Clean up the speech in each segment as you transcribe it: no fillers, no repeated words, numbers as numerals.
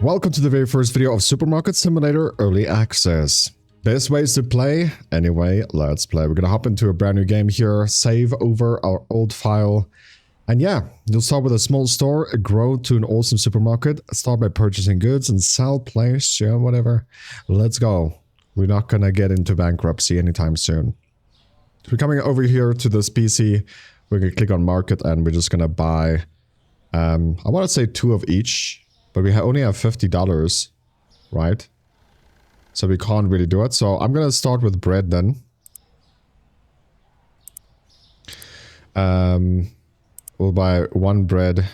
Welcome to the very first video of Supermarket Simulator Early Access. Best ways to play? Anyway, let's play. We're gonna hop into a brand new game here, save over our old file. And yeah, you'll start with a small store, grow to an awesome supermarket, start by purchasing goods and sell, place, yeah, whatever. Let's go. We're not gonna get into bankruptcy anytime soon. So we're coming over here to this PC. We're gonna click on market and we're just gonna buy, I want to say 2 of each. But we only have $50, right? So we can't really do it. So I'm gonna start with bread then. We'll buy 1 bread.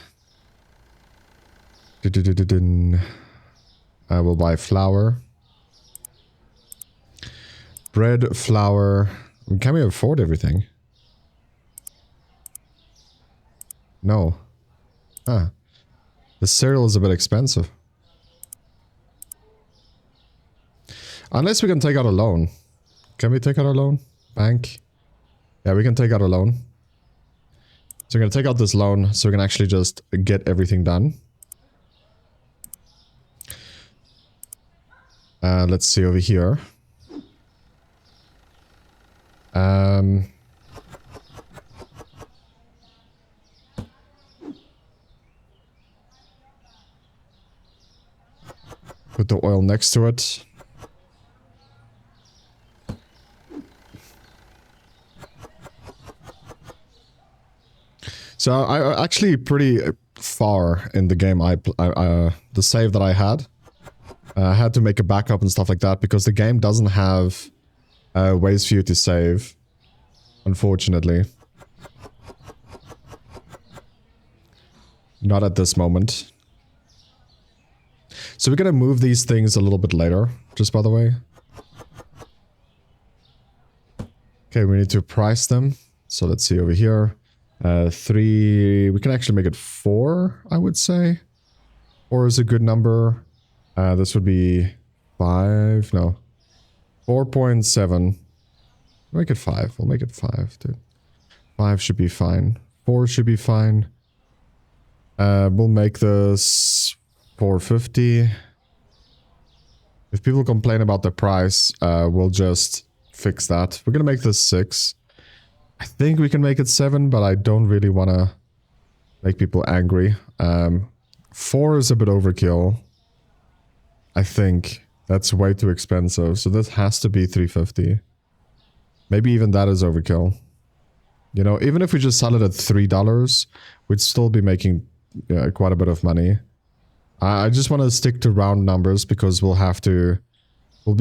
We'll buy flour. Bread, flour. Can we afford everything? No. Ah. The cereal is a bit expensive. Unless we can take out a loan. Can we take out a loan? Bank? Yeah, we can take out a loan. So we're going to take out this loan so we can actually just get everything done. Let's see over here. Put the oil next to it. So I actually pretty far in the game. The save that I had to make a backup and stuff like that because the game doesn't have ways for you to save, unfortunately. Not at this moment. So we're gonna move these things a little bit later, just by the way. Okay, we need to price them. So let's see over here. 3, we can actually make it 4, I would say. 4 is a good number. This would be 5, no. 4.7. Make it 5, we'll make it 5, dude. 5 should be fine. 4 should be fine. We'll make this 450. If people complain about the price, we'll just fix that. We're gonna make this 6. I think we can make it 7, but I don't really want to make people angry. 4 is a bit overkill. I think that's way too expensive. So this has to be 350. Maybe even that is overkill. You know, even if we just sell it at $3, we'd still be making quite a bit of money. I just want to stick to round numbers because we'll be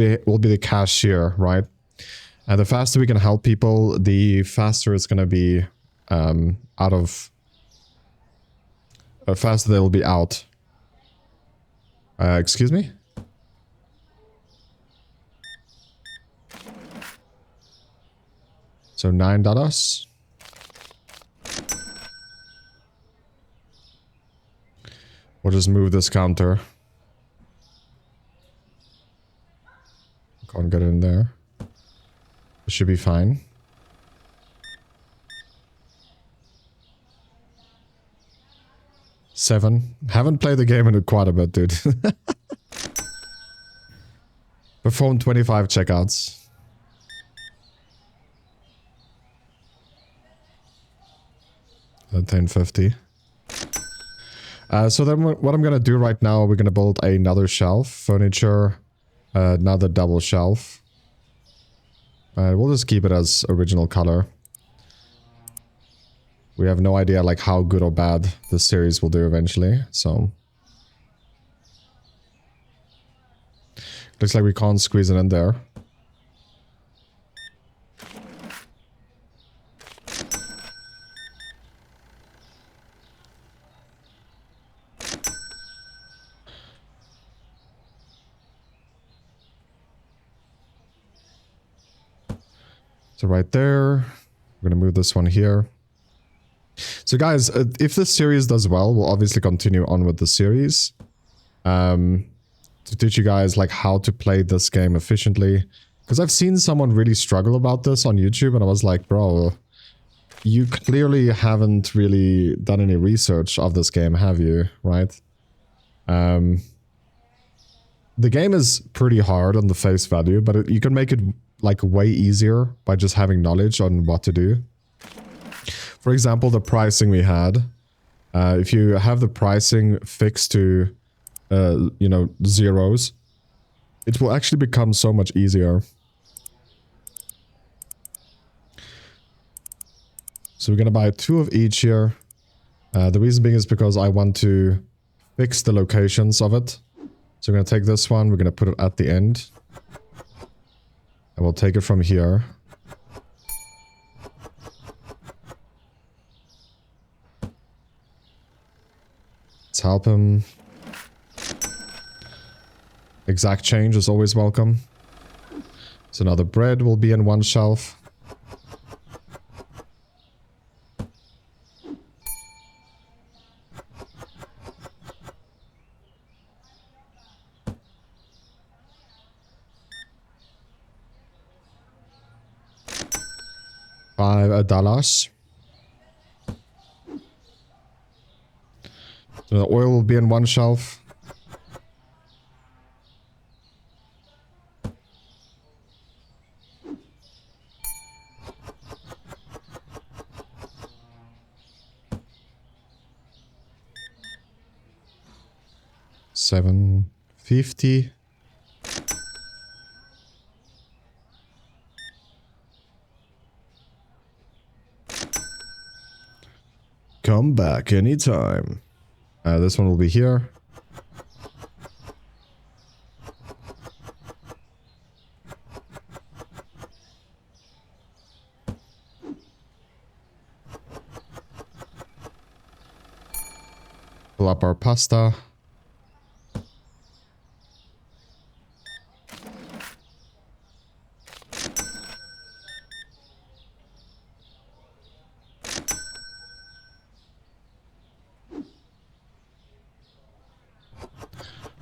the cashier, right? And the faster we can help people, the faster it's going to be faster they'll be out. Excuse me? So $9. We'll just move this counter. Can't get in there. It should be fine. $7. Haven't played the game in quite a bit, dude. Perform 25 checkouts. $10.50. So then what I'm going to do right now, we're going to build another shelf. Furniture. Another double shelf. We'll just keep it as original color. We have no idea like how good or bad this series will do eventually, so. Looks like we can't squeeze it in there. So right there, we're gonna move this one here. So guys, if this series does well, we'll obviously continue on with the series. To teach you guys like how to play this game efficiently. Because I've seen someone really struggle about this on YouTube and I was like, bro, you clearly haven't really done any research of this game, have you? Right? the game is pretty hard on the face value, but you can make it like way easier by just having knowledge on what to do. For example, the pricing we had. If you have the pricing fixed to, you know, zeros, it will actually become so much easier. So we're going to buy 2 of each here. The reason being is because I want to fix the locations of it. So we're going to take this one, we're going to put it at the end. And we'll take it from here. Let's help him. Exact change is always welcome. So now the bread will be in one shelf. $5. So the oil will be in one shelf. $7.50. Come back anytime. This one will be here. Pull up our pasta.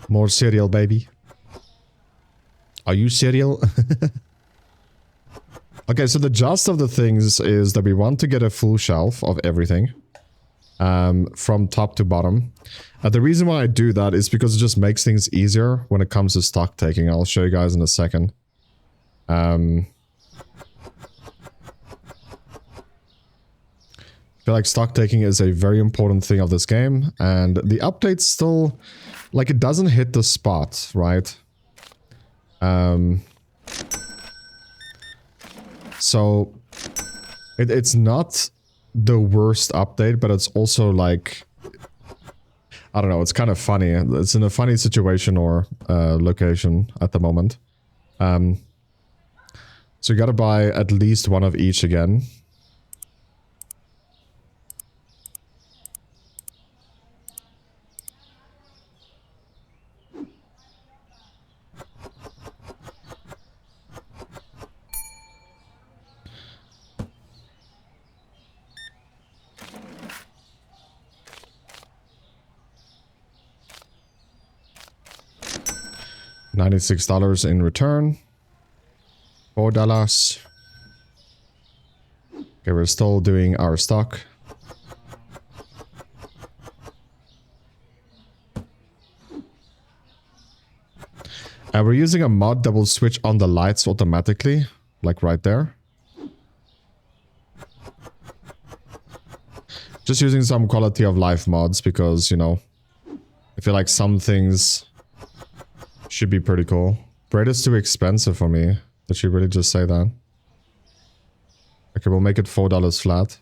More cereal, baby. Are you cereal? Okay, so the gist of the things is that we want to get a full shelf of everything. From top to bottom. The reason why I do that is because it just makes things easier when it comes to stock taking. I'll show you guys in a second. I feel like stock taking is a very important thing of this game, and the update's still, like, it doesn't hit the spot, right? So it's not the worst update, but it's also like, I don't know, it's kind of funny. It's in a funny situation or location at the moment. So you gotta buy at least one of each again. $96 in return. $4. Okay, we're still doing our stock. We're using a mod that will switch on the lights automatically, like right there. Just using some quality of life mods because, you know, I feel like some things should be pretty cool. Bread is too expensive for me. Did she really just say that? Okay, we'll make it $4 flat.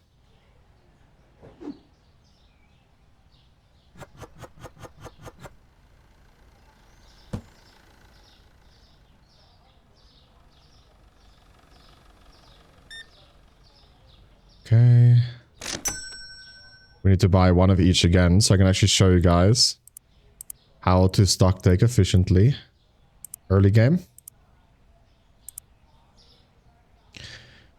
Okay. We need to buy one of each again, so I can actually show you guys how to stock take efficiently. Early game.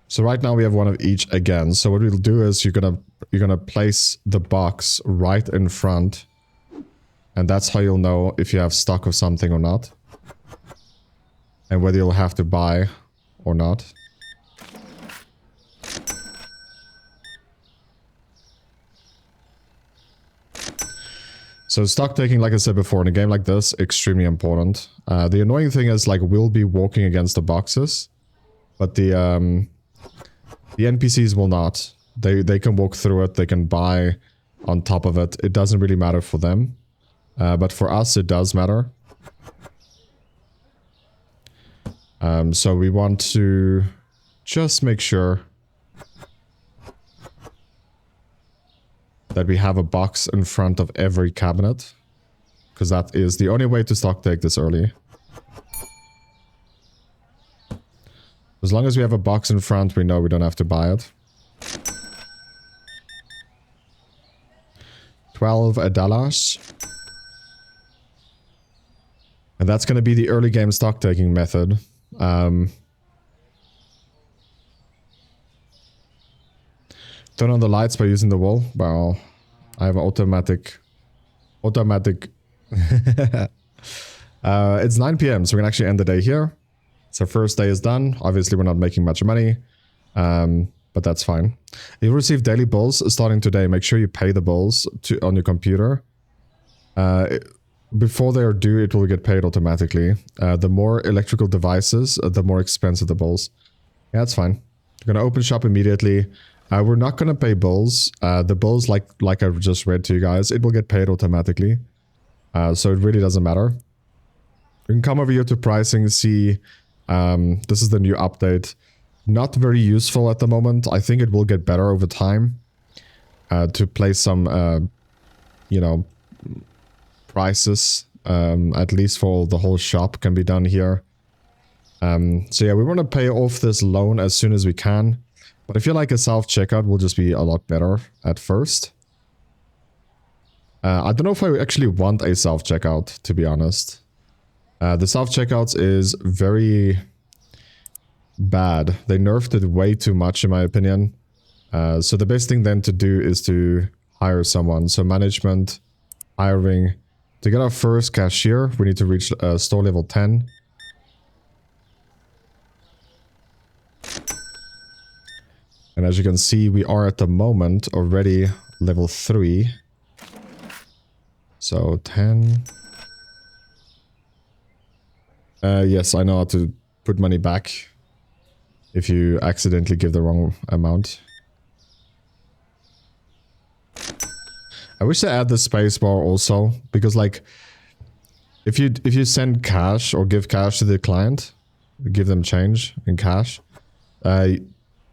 So right now we have one of each again. So what we'll do is you're gonna place the box right in front, and that's how you'll know if you have stock of something or not, and whether you'll have to buy or not. So stock taking, like I said before, in a game like this, extremely important. The annoying thing is like we'll be walking against the boxes, but the NPCs will not. They can walk through it. They can buy on top of it. It doesn't really matter for them, but for us it does matter. So we want to just make sure that we have a box in front of every cabinet, because that is the only way to stock take this early. As long as we have a box in front, we know we don't have to buy it. 12 dollars. And that's going to be the early game stock taking method. Turn on the lights by using the wall. Well, I have an automatic. It's 9 p.m. so we can actually end the day here. So first day is done. Obviously, we're not making much money, but that's fine. You'll receive daily bills starting today. Make sure you pay the bills on your computer. Before they are due, it will get paid automatically. The more electrical devices, the more expensive the bills. Yeah, that's fine. We're gonna open shop immediately. We're not gonna pay bills. The bills, like I just read to you guys, it will get paid automatically. So it really doesn't matter. We can come over here to pricing, see. This is the new update. Not very useful at the moment. I think it will get better over time. To place some, you know, prices, at least for the whole shop, can be done here. So yeah, we want to pay off this loan as soon as we can. But I feel like a self-checkout will just be a lot better at first. I don't know if I actually want a self-checkout, to be honest. The self-checkouts is very bad. They nerfed it way too much, in my opinion. So the best thing then to do is to hire someone. So management, hiring. To get our first cashier, we need to reach store level 10. And as you can see, we are at the moment already level 3. So 10. Yes, I know how to put money back if you accidentally give the wrong amount. I wish they add the spacebar also, because like if you send cash or give cash to the client, give them change in cash,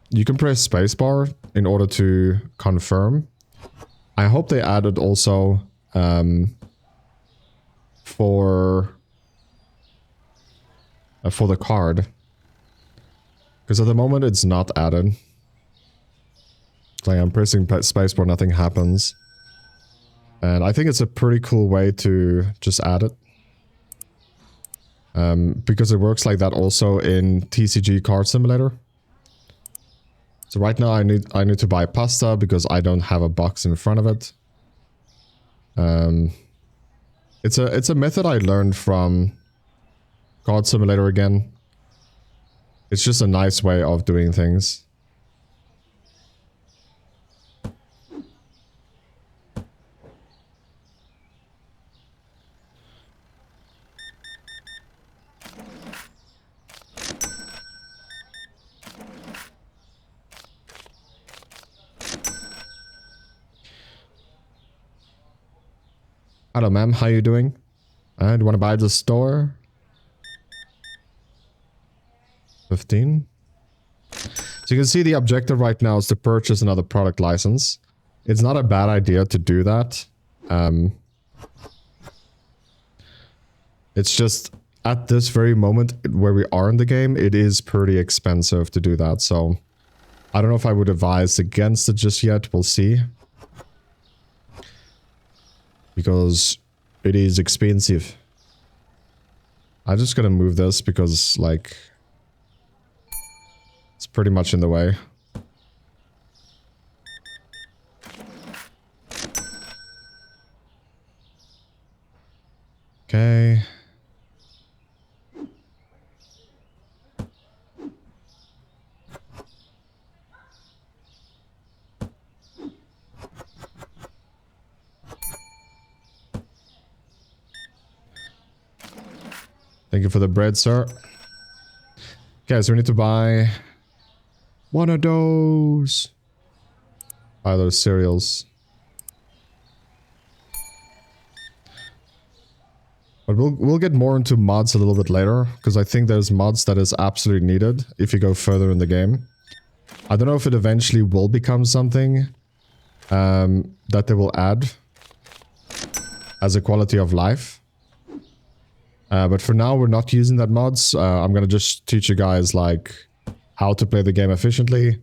you can press spacebar in order to confirm. I hope they added also for the card, because at the moment it's not added. Like I'm pressing spacebar, nothing happens. And I think it's a pretty cool way to just add it. Because it works like that also in TCG Card Simulator. So right now I need to buy pasta because I don't have a box in front of it. It's a method I learned from Card Simulator again. It's just a nice way of doing things. Hello, ma'am. How you doing? Do you want to buy the store? 15. So you can see the objective right now is to purchase another product license. It's not a bad idea to do that. It's just at this very moment where we are in the game, it is pretty expensive to do that. So I don't know if I would advise against it just yet. We'll see. Because it is expensive. I'm just gonna move this because, like, it's pretty much in the way. Okay. Thank you for the bread, sir. Okay, so we need to buy one of those. Buy those cereals. But we'll get more into mods a little bit later, because I think there's mods that is absolutely needed if you go further in the game. I don't know if it eventually will become something that they will add as a quality of life. But for now, we're not using that mods. I'm gonna just teach you guys like how to play the game efficiently.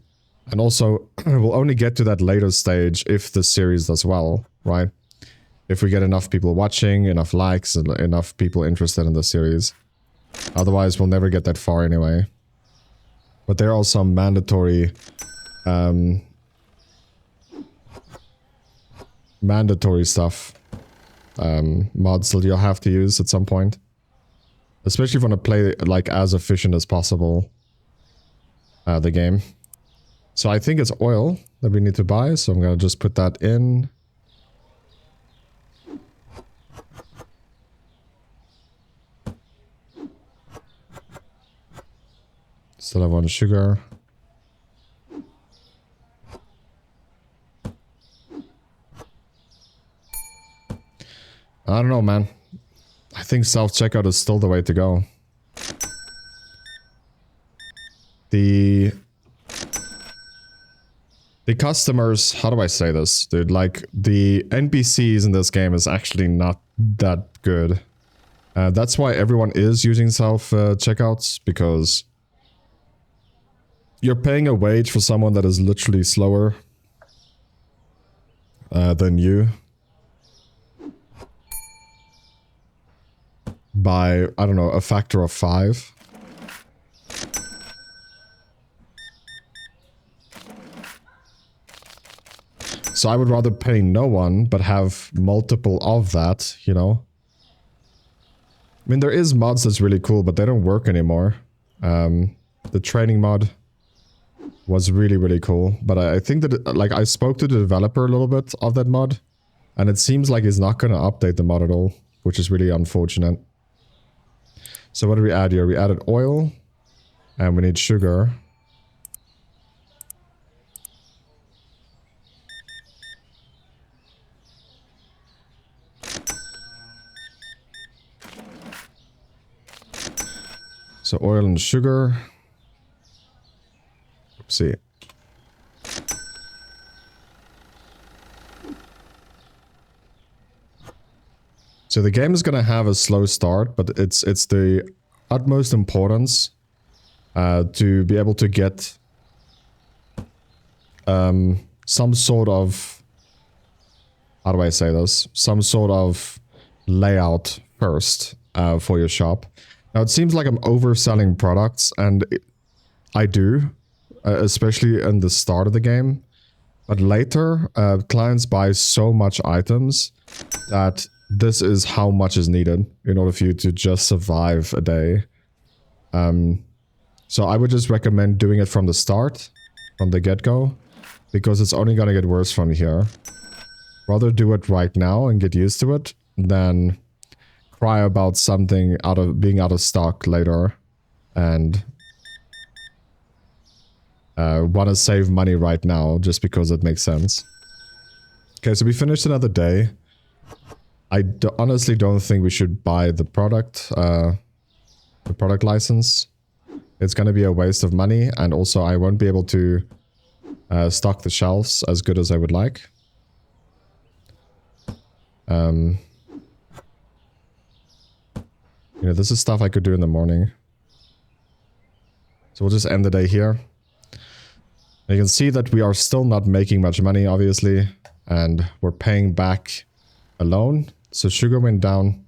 And also, we'll only get to that later stage if the series does well, right? If we get enough people watching, enough likes, and enough people interested in the series. Otherwise, we'll never get that far anyway. But there are some mandatory... mandatory stuff. Mods that you'll have to use at some point. Especially if you want to play like as efficient as possible. The game. So I think it's oil that we need to buy. So I'm going to just put that in. Still have one sugar. I don't know, man. I think self-checkout is still the way to go. The customers, how do I say this, dude? Like, the NPCs in this game is actually not that good. That's why everyone is using self-checkouts, because you're paying a wage for someone that is literally slower than you. By, I don't know, a factor of 5. So I would rather pay no one, but have multiple of that, you know? I mean, there is mods that's really cool, but they don't work anymore. The training mod was really, really cool. But I think that, like, I spoke to the developer a little bit of that mod, and it seems like he's not going to update the mod at all, which is really unfortunate. So what did we add here? We added oil, and we need sugar. So oil and sugar. Oopsie. So the game is going to have a slow start, but it's the utmost importance to be able to get some sort of, how do I say this? Some sort of layout first for your shop. Now it seems like I'm overselling products, and I do, especially in the start of the game. But later, clients buy so much items that this is how much is needed in order for you to just survive a day. So I would just recommend doing it from the start, from the get-go, because it's only going to get worse from here. Rather do it right now and get used to it than cry about something being out of stock later and want to save money right now just because it makes sense. Okay, so we finished another day. I honestly don't think we should buy the product license. It's going to be a waste of money, and also I won't be able to stock the shelves as good as I would like. You know, this is stuff I could do in the morning. So we'll just end the day here. You can see that we are still not making much money, obviously, and we're paying back a loan. So sugar went down.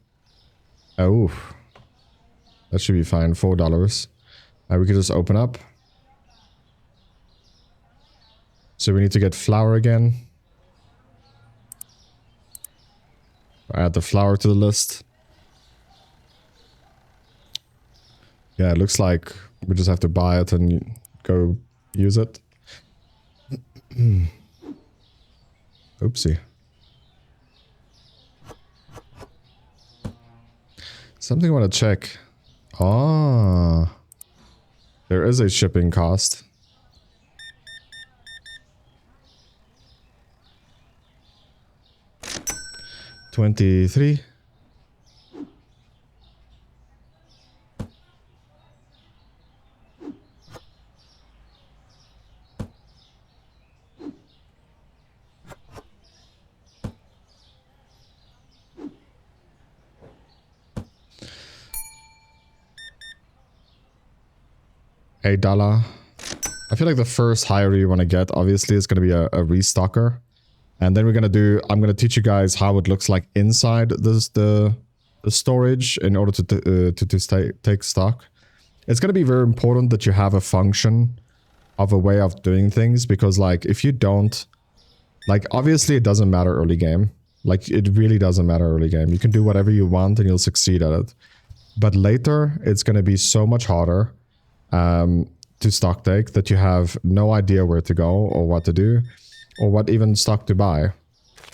Oh, that should be fine. $4. We could just open up. So we need to get flour again. Add the flour to the list. Yeah, it looks like we just have to buy it and go use it. Oopsie. Something I want to check. Ah, there is a shipping cost. $23. $8. I feel like the first hire you want to get, obviously, is going to be a restocker. And then we're going to do, I'm going to teach you guys how it looks like inside this, the storage in order to take stock. It's going to be very important that you have a function of a way of doing things, because like if you don't, like obviously it doesn't matter early game. Like it really doesn't matter early game. You can do whatever you want and you'll succeed at it. But later it's going to be so much harder to stock take that you have no idea where to go or what to do or what even stock to buy.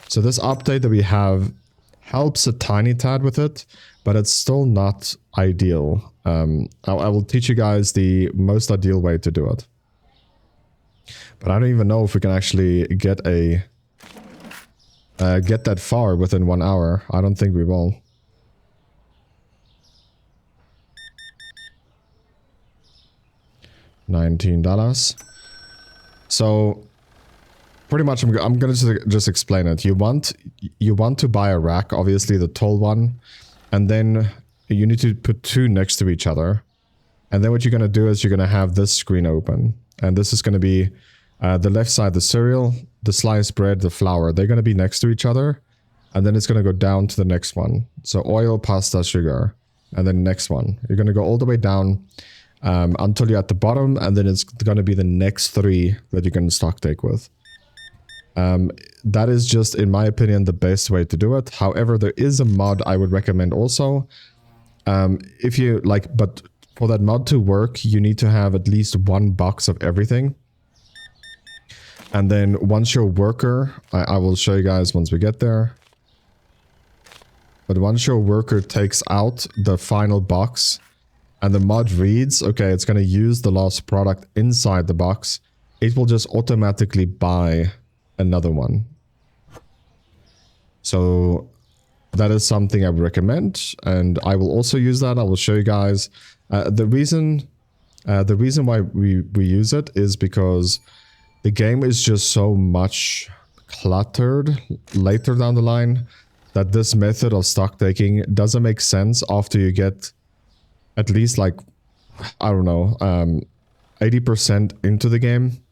So this update that we have helps a tiny tad with it, but it's still not ideal. I will teach you guys the most ideal way to do it. But I don't even know if we can actually get a get that far within 1 hour. I don't think we will. $19. So pretty much I'm gonna just explain it. You want to buy a rack, obviously the tall one, and then you need to put two next to each other. And then what you're gonna do is you're gonna have this screen open, and this is gonna be the left side, the cereal, the sliced bread, the flour. They're gonna be next to each other, and then it's gonna go down to the next one. So oil, pasta, sugar, and then next one. You're gonna go all the way down until you're at the bottom, and then it's gonna be the next three that you can stock take with. That is just, in my opinion, the best way to do it. However, there is a mod I would recommend also. If you like, but for that mod to work, you need to have at least one box of everything. And then once your worker, I will show you guys once we get there. But once your worker takes out the final box and the mod reads, okay, it's going to use the last product inside the box, it will just automatically buy another one. So that is something I would recommend, and I will also use that. I will show you guys. The reason why we use it is because the game is just so much cluttered later down the line that this method of stock taking doesn't make sense after you get at least like, I don't know, 80% into the game.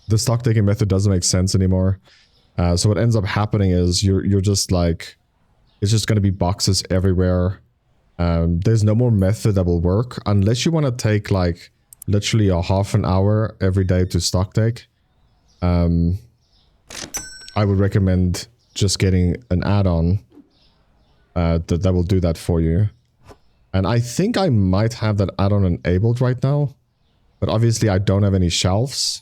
The stock taking method doesn't make sense anymore. So what ends up happening is you're just like, it's just going to be boxes everywhere. There's no more method that will work unless you want to take like literally a half an hour every day to stock take. I would recommend just getting an add-on that will do that for you. And I think I might have that add-on enabled right now, but obviously I don't have any shelves,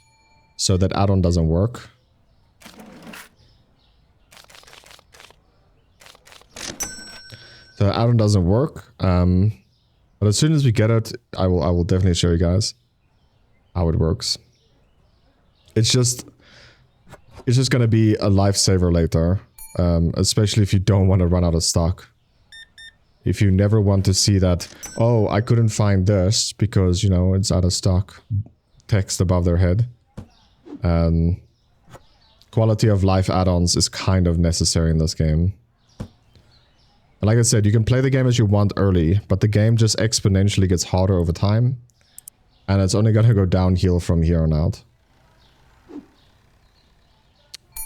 so that add-on doesn't work. The add-on doesn't work, but as soon as we get it, I will definitely show you guys how it works. It's just gonna be a lifesaver later, especially if you don't want to run out of stock. If you never want to see that, oh, I couldn't find this because, you know, it's out of stock, text above their head. Quality of life add-ons is kind of necessary in this game. And like I said, you can play the game as you want early, but the game just exponentially gets harder over time. And it's only gonna go downhill from here on out.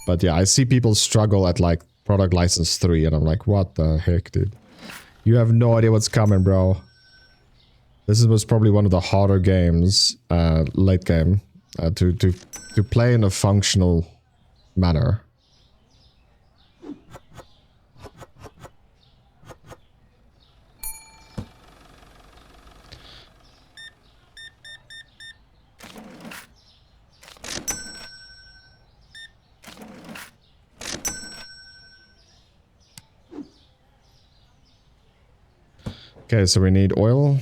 But yeah, I see people struggle at like product license 3, and I'm like, what the heck, dude? You have no idea what's coming, bro. This was probably one of the harder games, late game, to play in a functional manner. Okay, so we need oil.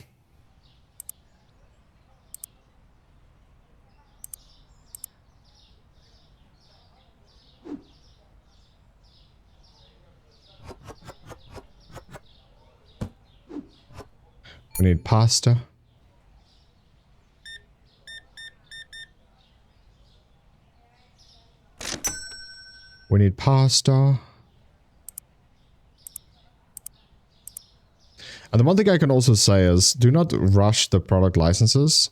We need pasta. We need pasta. And the one thing I can also say is, do not rush the product licenses.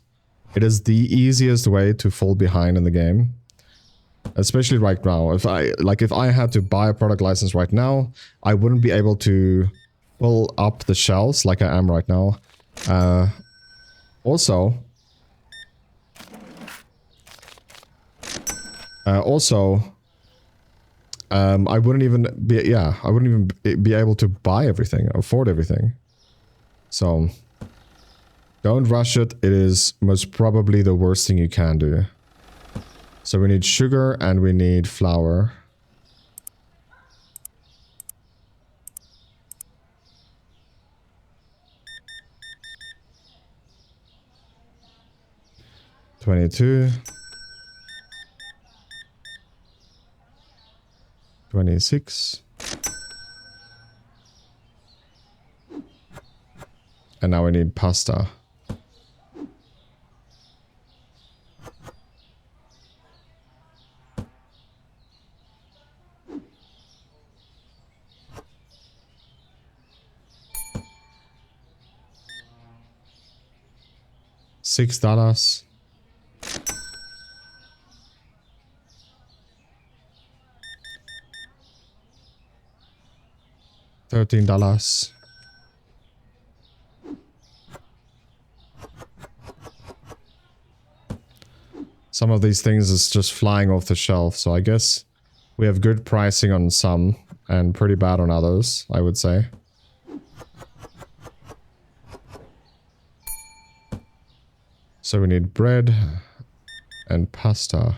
It is the easiest way to fall behind in the game. Especially right now. If I had to buy a product license right now, I wouldn't be able to fill up the shelves like I am right now. Also, I wouldn't even be able to buy everything, afford everything. So, don't rush it. It is most probably the worst thing you can do. So we need sugar and we need flour. $22. $26. And now we need pasta. $6. $13. Some of these things is just flying off the shelf, so I guess we have good pricing on some and pretty bad on others, I would say. So we need bread and pasta.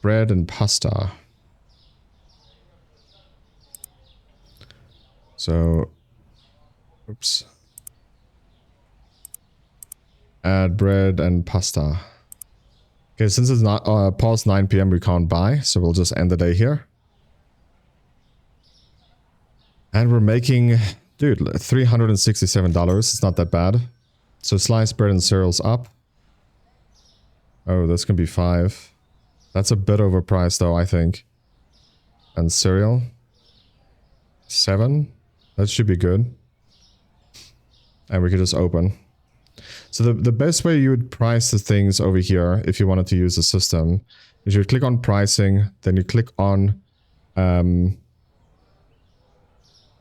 Bread and pasta. So, oops. Add bread and pasta. Okay, since it's not past 9 PM, we can't buy, so we'll just end the day here. And we're making, dude, $367. It's not that bad. So sliced bread and cereals up. Oh, this can be 5. That's a bit overpriced though, I think. And cereal. 7. That should be good. And we could just open. So the best way you would price the things over here, if you wanted to use the system, is you click on pricing, then you click on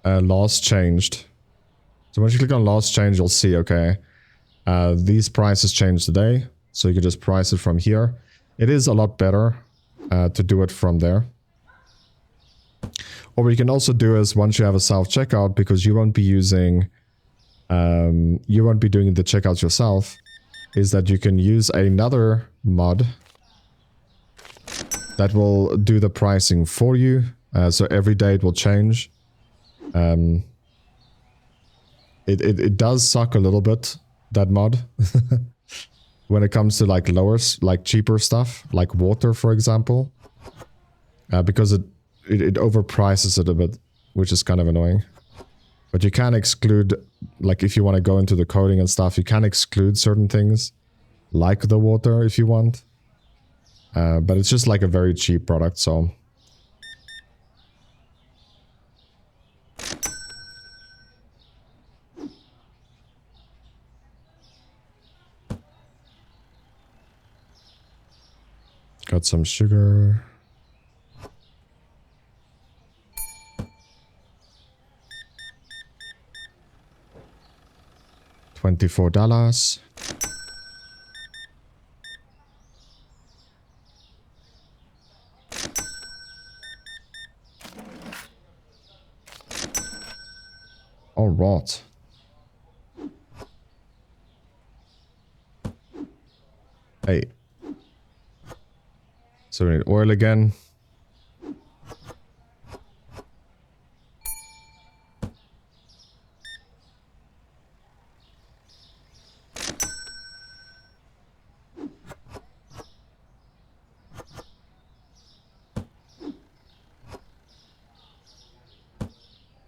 last changed. So once you click on last change, you'll see, okay, these prices changed today. So you can just price it from here. It is a lot better to do it from there. Or what you can also do is once you have a self-checkout, because you won't be using, you won't be doing the checkouts yourself, is that you can use another mod that will do the pricing for you. So every day it will change. It does suck a little bit, that mod. When it comes to like cheaper stuff, like water, for example. Because it overprices it a bit, which is kind of annoying. But you can exclude, like if you want to go into the coding and stuff, you can exclude certain things, like the water if you want. But it's just like a very cheap product, so... Got some sugar. $24. All right. Hey. So we need oil again.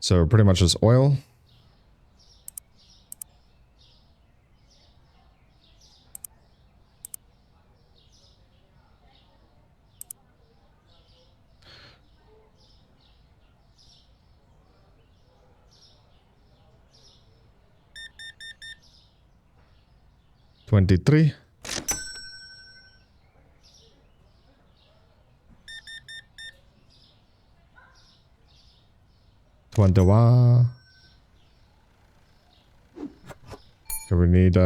So pretty much just oil. $23. $21. Okay, we need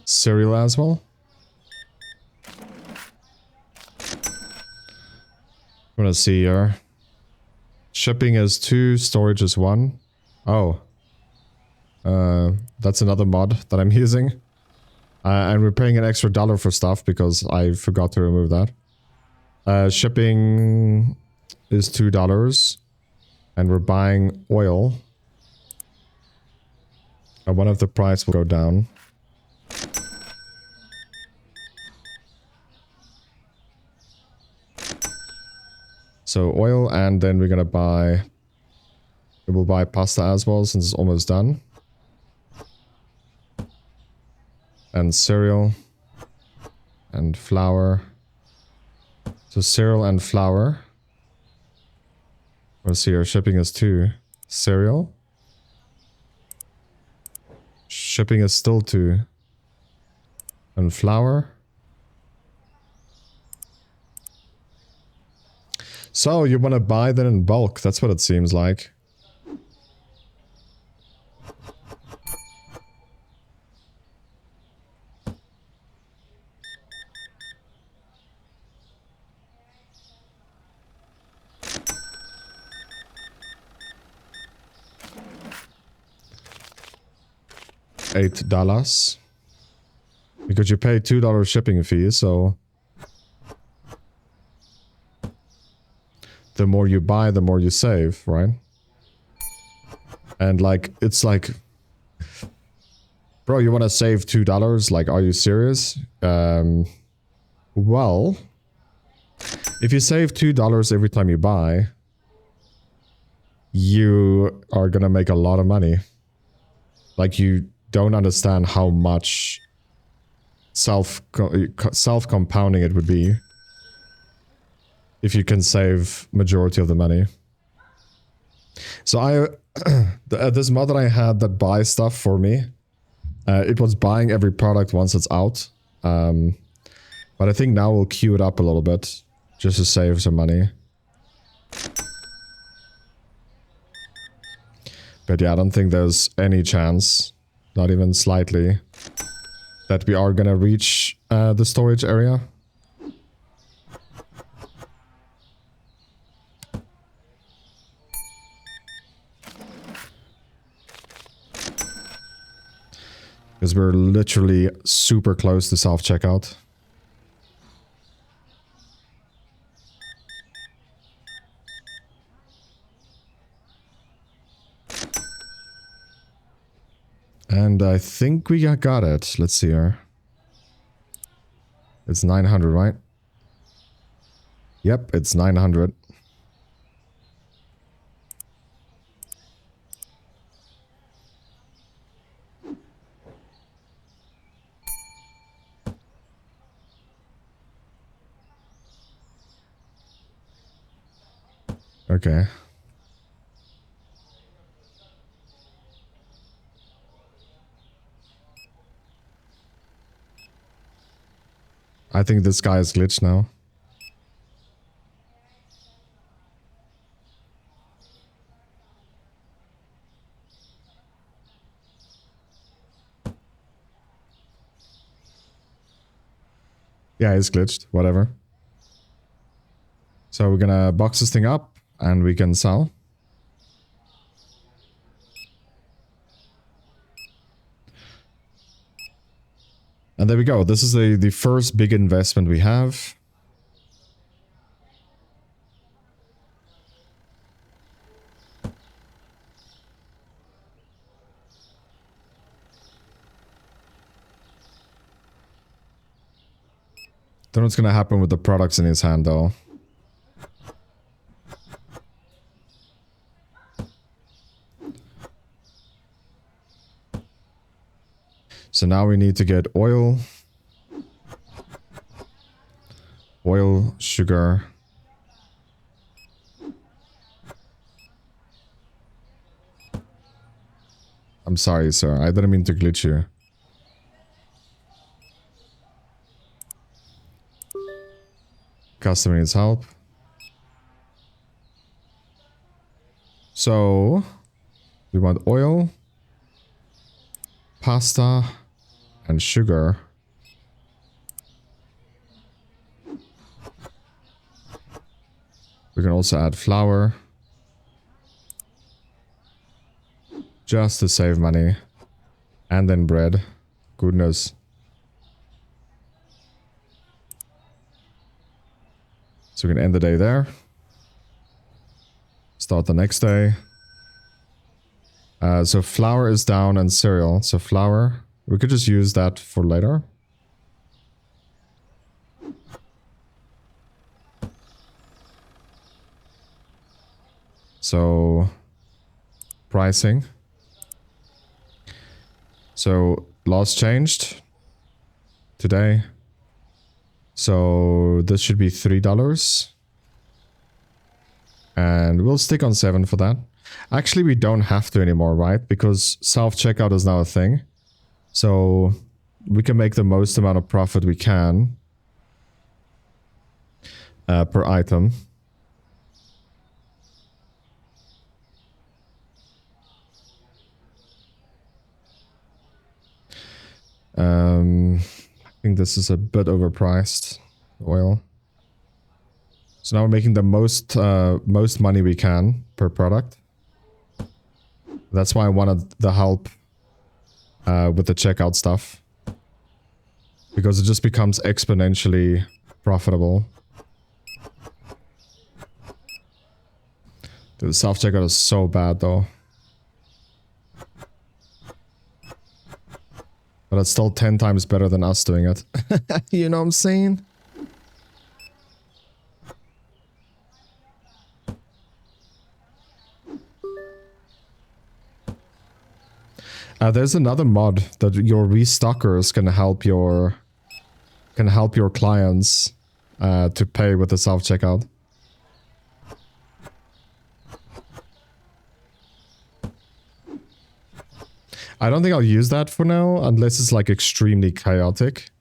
cereal as well. I'm gonna see here. Shipping is 2, storage is 1. Oh. That's another mod that I'm using. And we're paying an extra $1 for stuff because I forgot to remove that. Shipping is $2. And we're buying oil. And one of the price will go down. So oil, and then we're gonna buy... We will buy pasta as well since it's almost done. And cereal. And flour. So cereal and flour. Let's see, our shipping is 2. Cereal. Shipping is still 2. And flour. So, you want to buy that in bulk. That's what it seems like. $8. Because you pay $2 shipping fee, so... The more you buy, the more you save, right? And like, it's like... Bro, you want to save $2? Like, are you serious? Well... If you save $2 every time you buy... You are gonna make a lot of money. Like, you don't understand how much self-compounding it would be if you can save majority of the money. So this mod that I had that buys stuff for me, it was buying every product once it's out. But I think now we'll queue it up a little bit just to save some money. But yeah, I don't think there's any chance, not even slightly, that we are gonna reach the storage area. Because we're literally super close to self-checkout. And I think we got it. Let's see here. It's 900, right? Yep, it's 900. Okay. I think this guy is glitched now. Yeah, it's glitched. Whatever. So we're gonna box this thing up and we can sell. And there we go. This is the first big investment we have. Don't know what's gonna happen with the products in his hand though. So now we need to get oil. Oil, sugar. I'm sorry, sir. I didn't mean to glitch you. Customer needs help. So, we want oil, pasta, and sugar. We can also add flour. Just to save money. And then bread. Goodness. So we can end the day there. Start the next day. So flour is down and cereal. So flour, we could just use that for later. So pricing. So loss changed today. So this should be $3. And we'll stick on 7 for that. Actually, we don't have to anymore, right? Because self-checkout is now a thing. So we can make the most amount of profit we can per item. I think this is a bit overpriced, oil. So now we're making the most money we can per product. That's why I wanted the help with the checkout stuff. Because it just becomes exponentially profitable. Dude, the self-checkout is so bad though. But it's still 10 times better than us doing it. You know what I'm saying? There's another mod that your restockers can help your clients to pay with the self-checkout. I don't think I'll use that for now, unless it's like extremely chaotic.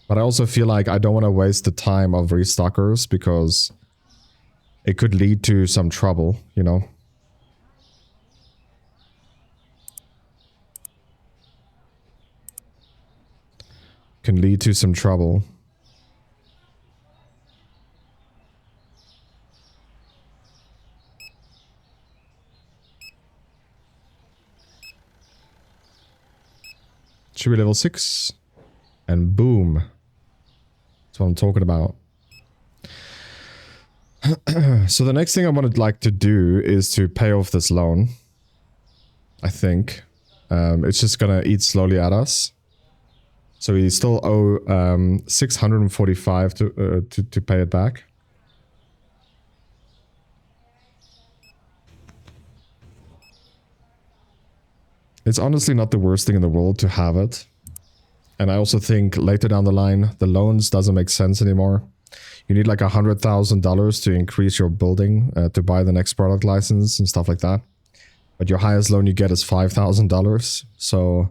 But I also feel like I don't want to waste the time of restockers because it could lead to some trouble, you know? Can lead to some trouble. Should be level 6. And boom. That's what I'm talking about. So the next thing I would like to do is to pay off this loan. I think. It's just gonna eat slowly at us. So we still owe 645 to pay it back. It's honestly not the worst thing in the world to have it. And I also think later down the line, the loans doesn't make sense anymore. You need like $100,000 to increase your building to buy the next product license and stuff like that. But your highest loan you get is $5,000. So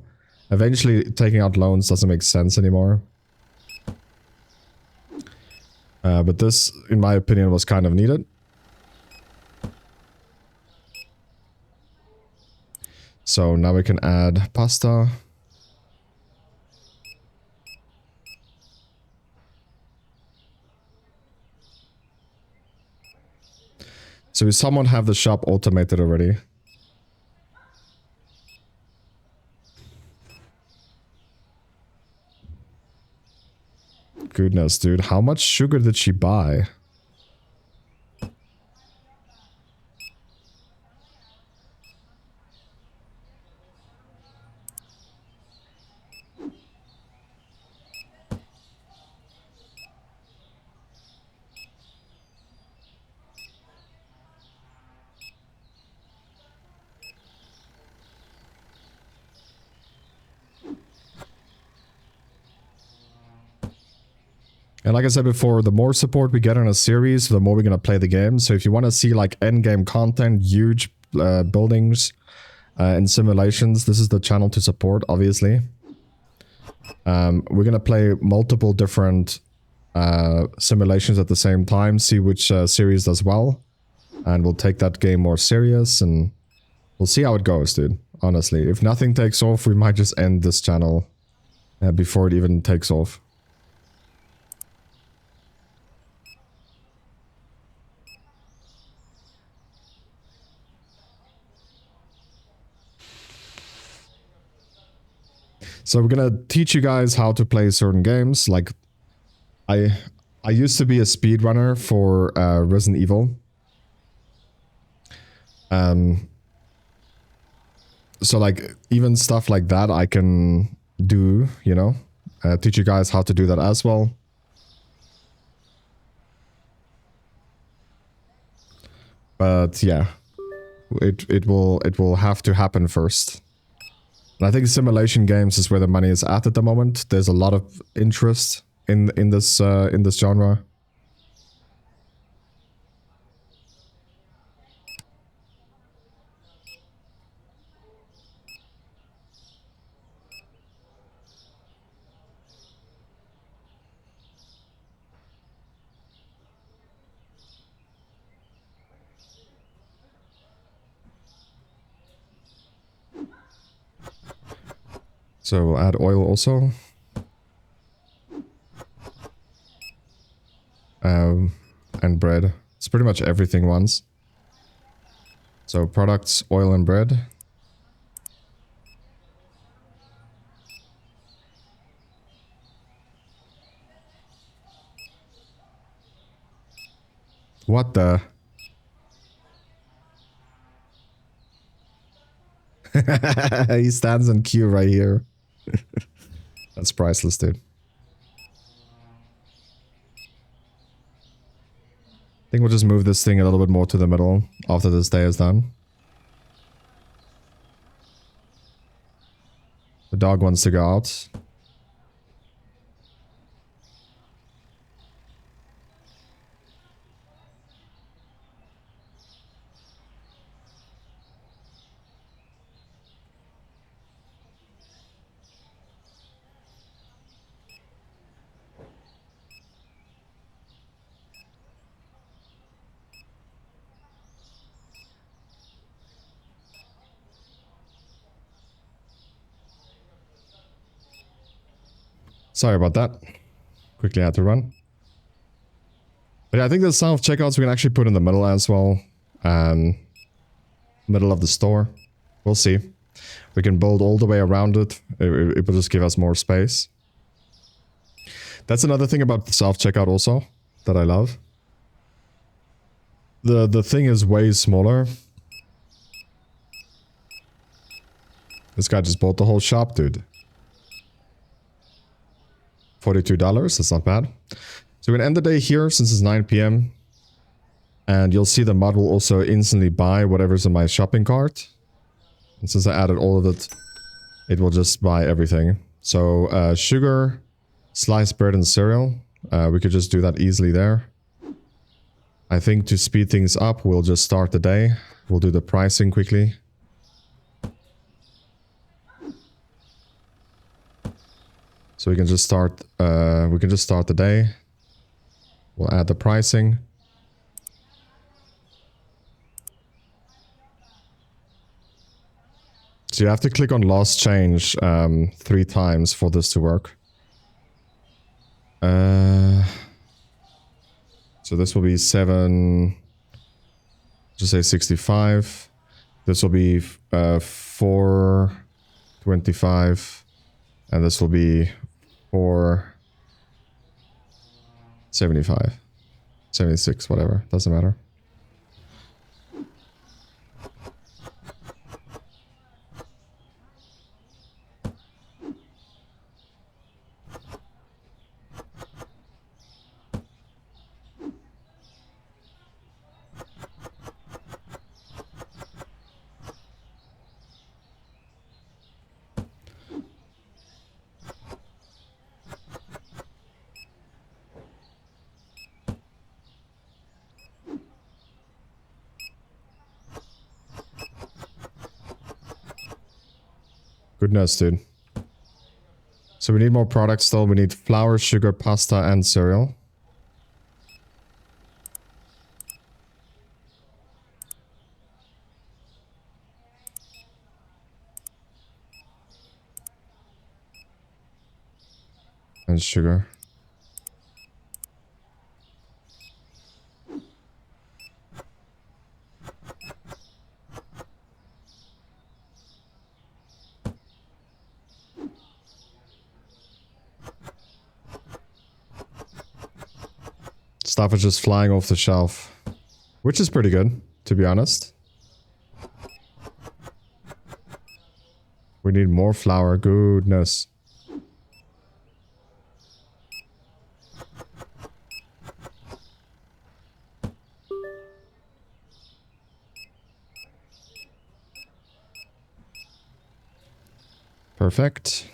eventually taking out loans doesn't make sense anymore. But this, in my opinion, was kind of needed. So now we can add pasta. So we someone have the shop automated already. Goodness, dude. How much sugar did she buy? And like I said before, the more support we get on a series, the more we're going to play the game. So if you want to see like end game content, huge buildings and simulations, this is the channel to support, obviously. We're going to play multiple different simulations at the same time, see which series does well. And we'll take that game more serious and we'll see how it goes, dude. Honestly, if nothing takes off, we might just end this channel before it even takes off. So we're gonna teach you guys how to play certain games. Like, I used to be a speedrunner for Resident Evil. So like even stuff like that I can do, you know, teach you guys how to do that as well. But yeah, it will have to happen first. And I think simulation games is where the money is at the moment. There's a lot of interest in this genre. So we'll add oil also. And bread. It's pretty much everything once. So products, oil and bread. What the? He stands in queue right here. That's priceless, dude. I think we'll just move this thing a little bit more to the middle after this day is done. The dog wants to go out. Sorry about that. Quickly had to run. But yeah, I think the self-checkouts we can actually put in the middle as well. Middle of the store. We'll see. We can build all the way around it. It will just give us more space. That's another thing about the self-checkout also that I love. The thing is way smaller. This guy just bought the whole shop, dude. $42, that's not bad. So we're gonna end the day here since it's 9 PM. And you'll see the mod will also instantly buy whatever's in my shopping cart. And since I added all of it, it will just buy everything. So sugar, sliced bread and cereal. We could just do that easily there. I think to speed things up, we'll just start the day. We'll do the pricing quickly. So we can just start the day. We'll add the pricing. So you have to click on last change 3 times for this to work. So this will be 7, just say 65. This will be 425. And this will be 475. 76, whatever. Doesn't matter. Goodness, dude. So we need more products still. We need flour, sugar, pasta, and cereal. And sugar. Stuff is just flying off the shelf. Which is pretty good, to be honest. We need more flour. Goodness. Perfect.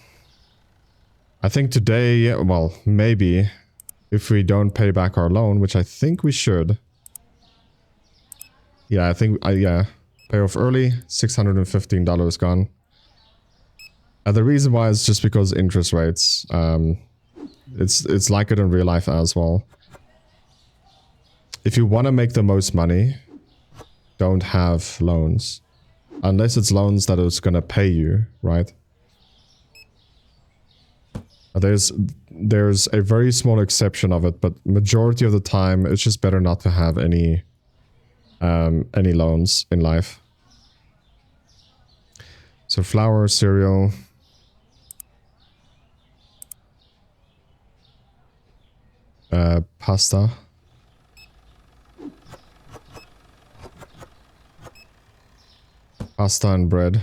I think today, well, maybe, if we don't pay back our loan, which I think we should. Yeah, I think, yeah. Pay off early, $615 gone. And the reason why is just because interest rates. It's like it in real life as well. If you want to make the most money, don't have loans. Unless it's loans that it's gonna pay you, right? There's a very small exception of it, but majority of the time it's just better not to have any loans in life. So flour, cereal, pasta, and bread.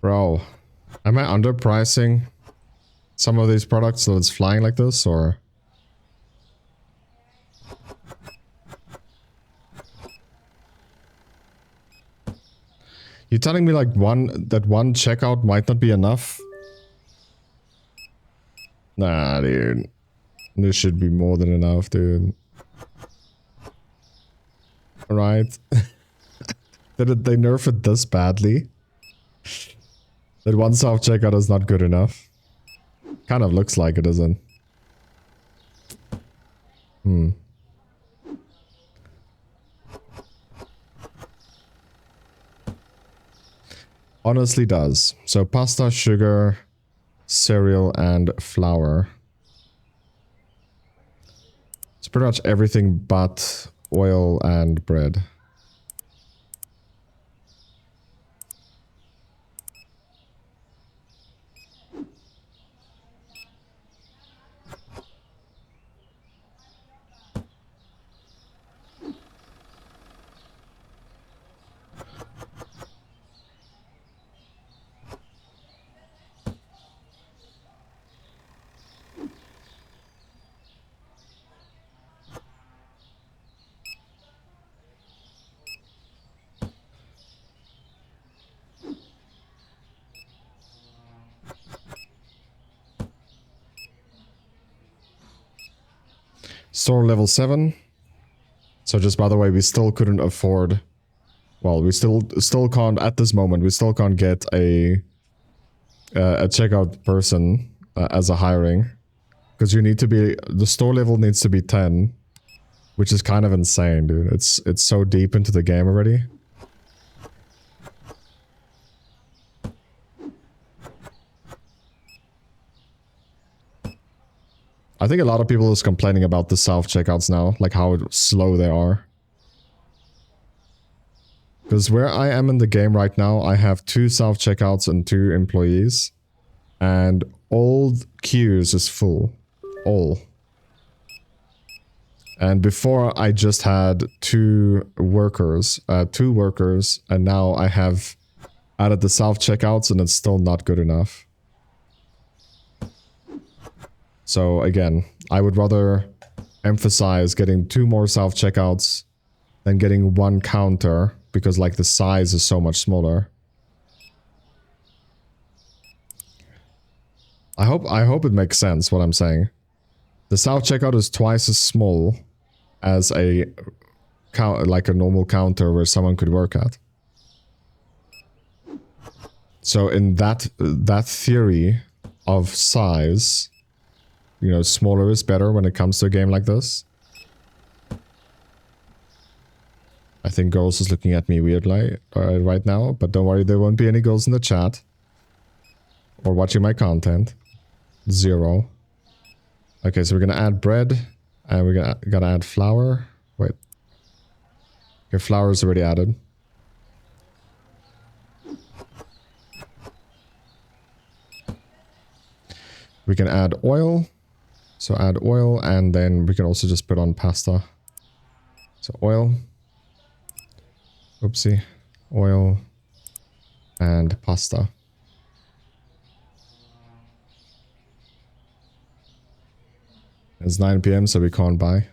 Bro, am I underpricing some of these products so it's flying like this, or? You telling me like one checkout might not be enough? Nah, dude. This should be more than enough, dude. Alright. Did they nerf it this badly? That one self-checkout is not good enough. Kind of looks like it isn't. Honestly does. So pasta, sugar, cereal, and flour. It's pretty much everything but oil and bread. Store level 7. So just by the way, we still couldn't afford... Well, we still can't, at this moment, we still can't get a checkout person as a hiring. Because you need to be... The store level needs to be 10. Which is kind of insane, dude. It's so deep into the game already. I think a lot of people is complaining about the self-checkouts now, like how slow they are. Because where I am in the game right now, I have 2 self-checkouts and 2 employees. And all queues is full. All. And before I just had 2 workers, and now I have added the self-checkouts and it's still not good enough. So again, I would rather emphasize getting 2 more self-checkouts than getting 1 counter, because like the size is so much smaller. I hope it makes sense what I'm saying. The self-checkout is twice as small as a like a normal counter where someone could work at. So in that theory of size, you know, smaller is better when it comes to a game like this. I think Girls is looking at me weirdly right now, but don't worry, there won't be any girls in the chat or watching my content. 0. Okay, so we're gonna add bread, and we're gonna add flour. Wait. Okay, flour is already added. We can add oil. So add oil, and then we can also just put on pasta. So oil. Oopsie. Oil. And pasta. It's 9 PM, so we can't buy.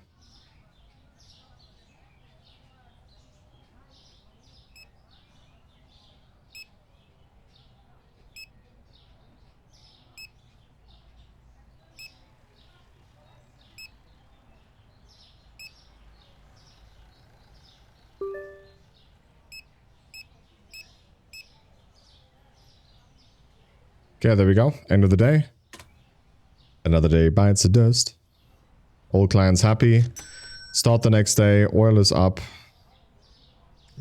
Okay, there we go. End of the day. Another day bites the dust. All clients happy. Start the next day. Oil is up.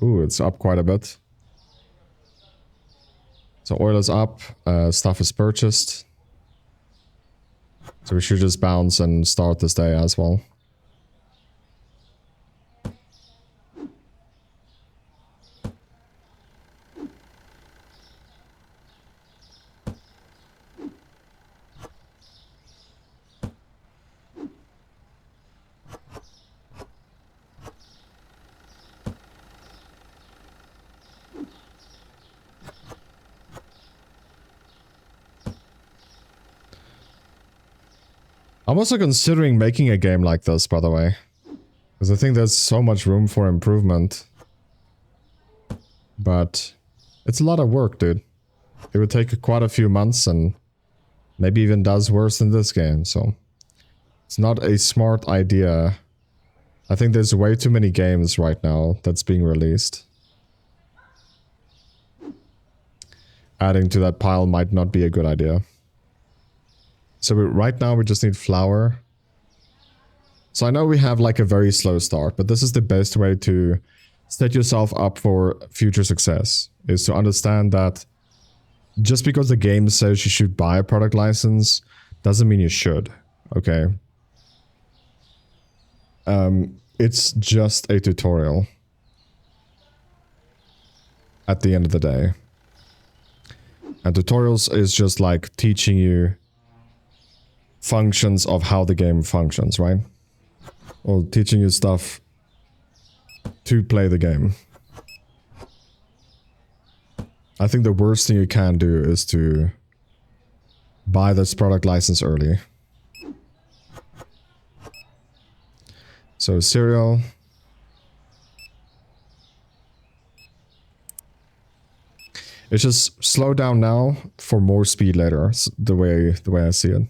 Ooh, it's up quite a bit. So oil is up. Stuff is purchased. So we should just bounce and start this day as well. I'm also considering making a game like this, by the way. Because I think there's so much room for improvement. But it's a lot of work, dude. It would take quite a few months and maybe even does worse than this game, so... It's not a smart idea. I think there's way too many games right now that's being released. Adding to that pile might not be a good idea. So right now we just need flour. So I know we have like a very slow start, but this is the best way to set yourself up for future success. Is to understand that just because the game says you should buy a product license, doesn't mean you should, okay? It's just a tutorial. At the end of the day. And tutorials is just like teaching you functions of how the game functions, right? Or teaching you stuff to play the game. I think the worst thing you can do is to buy this product license early. So cereal. It's just slow down now for more speed later, the way I see it.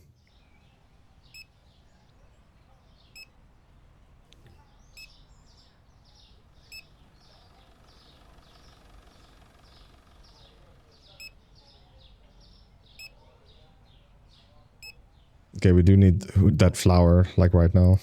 Okay, we do need that flour, like right now.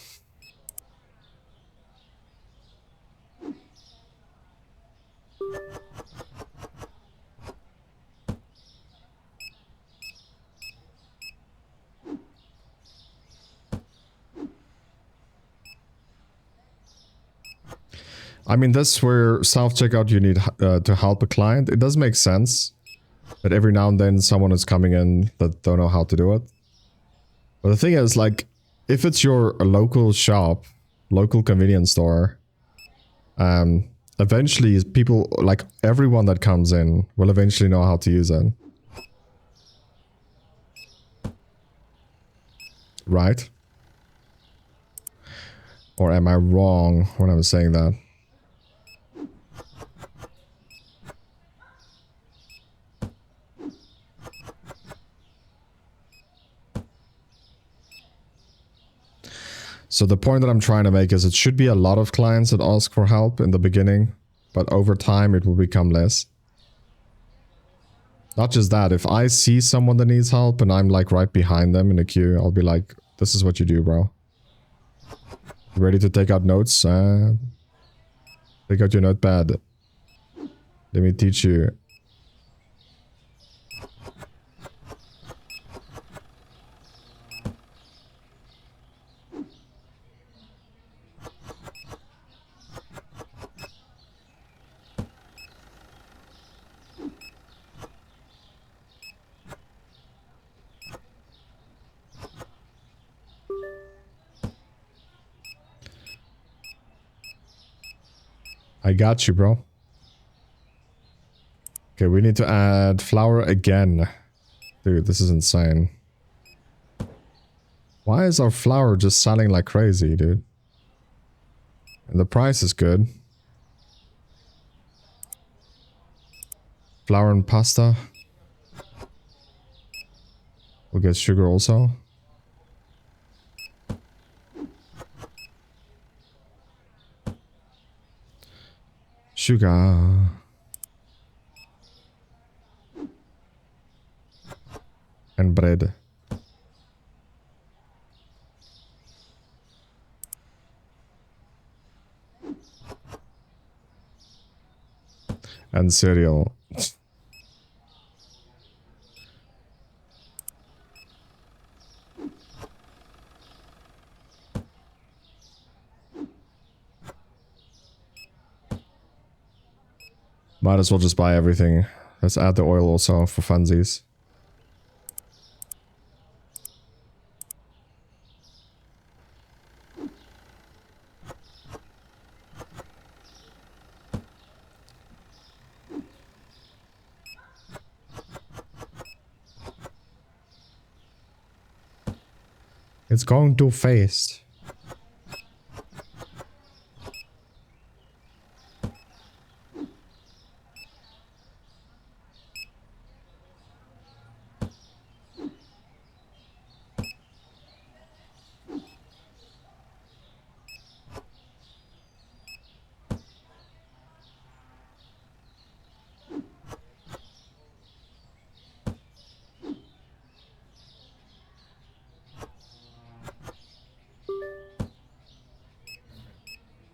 I mean, that's where self-checkout you need to help a client. It does make sense that every now and then someone is coming in that don't know how to do it. But the thing is, like, if it's your local shop, local convenience store, eventually people, like everyone that comes in, will eventually know how to use it. Right? Or am I wrong when I'm saying that? So the point that I'm trying to make is it should be a lot of clients that ask for help in the beginning, but over time it will become less. Not just that, if I see someone that needs help and I'm like right behind them in the queue, I'll be like, this is what you do, bro. Ready to take out notes? Take out your notepad. Let me teach you. I got you, bro. Okay, we need to add flour again. Dude, this is insane. Why is our flour just selling like crazy, dude? And the price is good. Flour and pasta. We'll get sugar also. Sugar. And bread. And cereal. Might as well just buy everything. Let's add the oil also for funsies. It's going too fast.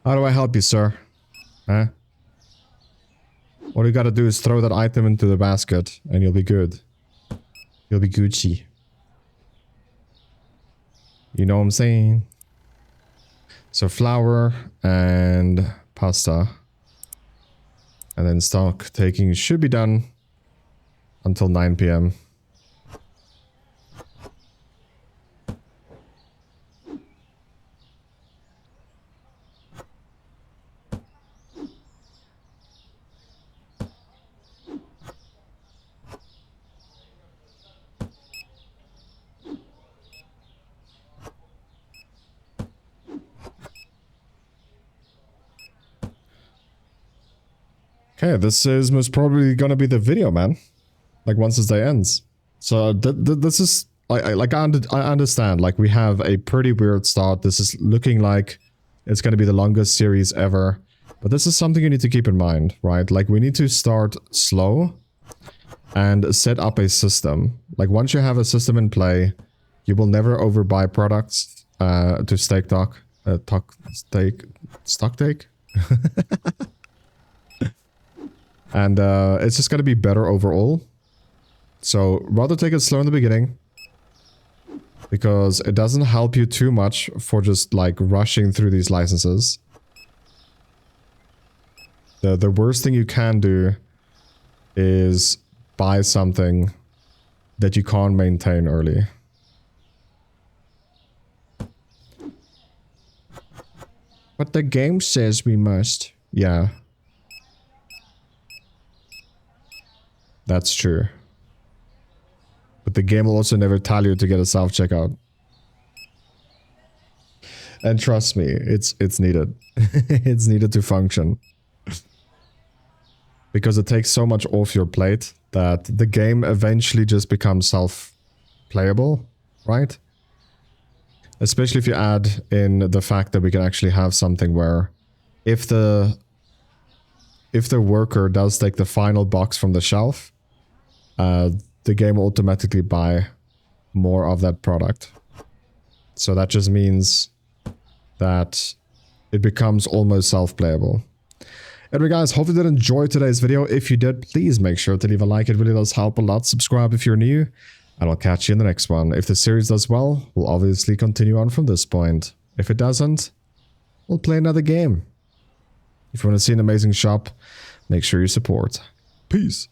How do I help you, sir? Huh? All you gotta do is throw that item into the basket and you'll be good. You'll be Gucci. You know what I'm saying? So flour and pasta. And then stock taking should be done until 9 p.m. Okay, this is most probably gonna be the video, man. Like once this day ends. So this is I understand. Like we have a pretty weird start. This is looking like it's gonna be the longest series ever. But this is something you need to keep in mind, right? Like we need to start slow and set up a system. Like once you have a system in play, you will never overbuy products to stock take. And it's just going to be better overall. So rather take it slow in the beginning. Because it doesn't help you too much for just like rushing through these licenses. The worst thing you can do is buy something that you can't maintain early. But the game says we must. Yeah. That's true. But the game will also never tell you to get a self-checkout. And trust me, it's needed. It's needed to function. Because it takes so much off your plate that the game eventually just becomes self-playable, right? Especially if you add in the fact that we can actually have something where if the worker does take the final box from the shelf, the game will automatically buy more of that product. So that just means that it becomes almost self-playable. Anyway guys, hope you did enjoy today's video. If you did, please make sure to leave a like. It really does help a lot. Subscribe if you're new, and I'll catch you in the next one. If the series does well, we'll obviously continue on from this point. If it doesn't, we'll play another game. If you want to see an amazing shop, make sure you support. Peace.